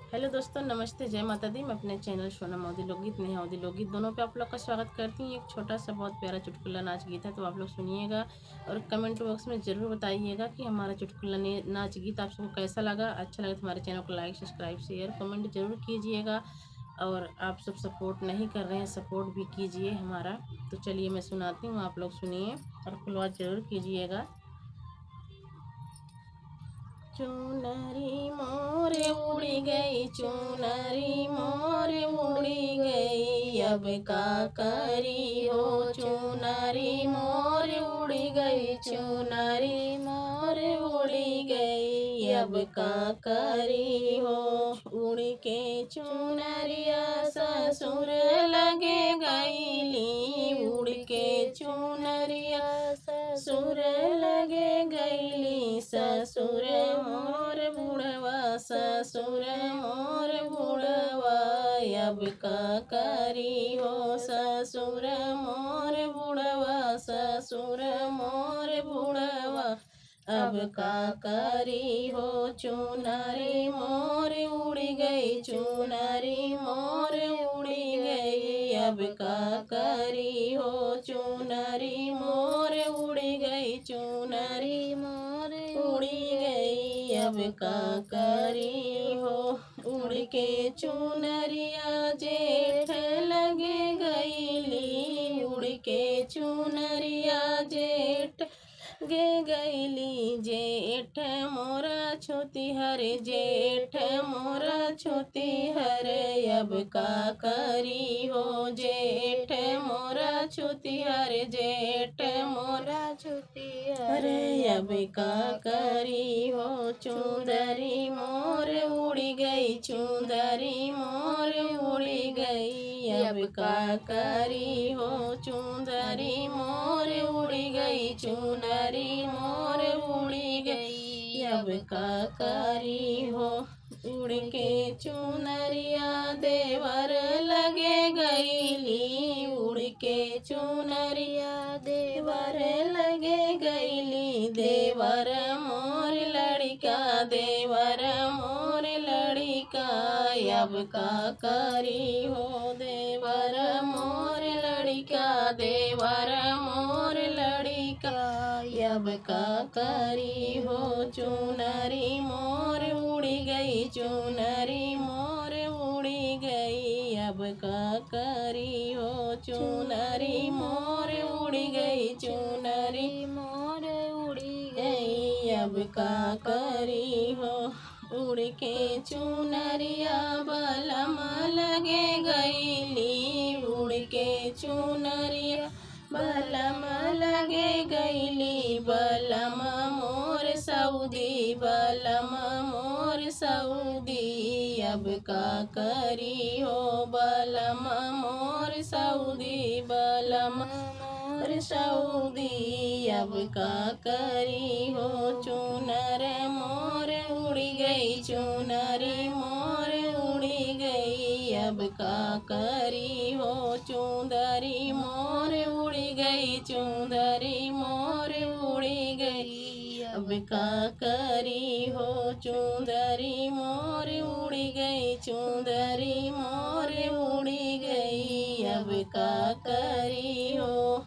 Hello दोस्तों, नमस्ते, जय माता दी। मैं अपने चैनल सोनम मोदी लोकगीत, नेहा मोदी लोकगीत दोनों पे आप लोग का स्वागत करती हूँ। एक छोटा सा बहुत प्यारा चुटकुला नाच गीत है, तो आप लोग सुनिएगा और कमेंट बॉक्स में ज़रूर बताइएगा कि हमारा चुटकुला नाच गीत आप सबको कैसा लगा। अच्छा लगे तो हमारे चैनल को लाइक, सब्सक्राइब, शेयर, कमेंट जरूर कीजिएगा। और आप सब सपोर्ट नहीं कर रहे हैं, सपोर्ट भी कीजिए हमारा। तो चलिए मैं सुनाती हूँ, आप लोग सुनिए और फुलवार जरूर कीजिएगा। चुनरी मोरे उड़ी गई, चुनरी मोरे उड़ी गई, अब का करी हो। चुनरी मोरे उड़ी गई, चुनरी मोरे उड़ी गई, अब का करी हो। उड़ के चुनरिया ससुर लगे गईली, उड़ के चुनरिया ससुर लगे गईली। ससुर मोर बुढ़वा, ससुर मोर बुढ़वा, अब का करी हो। ससुर मोर बुढ़वा, ससुर मोर बुढ़वा, अब का करी हो। चुनरी मोर उड़ी गई, चुनरी मोर उड़ी गई, अब का करी हो। चुनरी मोर उड़ी गई, चुनरी मोर उड़ी गई, अब का करी हो। उड़ के चुनरिया जेठ लगे गईली, उड़ के चुनरिया जेठ गे गईली। जेठ मोरा छोती हरे, जेठ मोरा छोती हरे, अब का करी हो। जेठ मोरा छोती हरे, जेठ मोरा छोती हरे, अब का करी हो। चुंदरी मोर उड़ी गई, चुंदरी मोर उड़ी गई, अब का करी हो। चुंदरी मोर उड़ी गई, चुनरी मोर उड़ी गई, अब का करी हो। उड़ के चुनरिया देवर लगे गईली, उड़ के चुनरिया देवर लगे गईली। देवर मोर लड़का, देवर मोर लड़का, अब का करी हो। देवर मोर लड़का, देवर मोर लड़का, अब का करी हो। चुनरी मोर उड़ी गई, चुनरी मोर उड़ी गई, अब का करी हो। चुनरी मोर उड़ी गई, चुनरी मोर उड़ी गई, अब का करी हो। उड़ के चुनरिया बलम लगे गईली, उड़ के चुनरिया बलम लगे गईली। बलम मोर सऊदी, बलम मोर सऊदी, अब का करी हो। बलम मोर सऊदी, बलम मोर सऊदी, अब का करी हो। चुनर मोर उड़ी गई, चुनरी मोर उड़ी गई, अब का करी हो। चुंदरी मोर उड़ी गई, चुंदरी मोर उड़ी गई, अब का करी हो। चुंदरी मोर उड़ी गई, चुंदरी मोर उड़ी गई, अब का करी हो।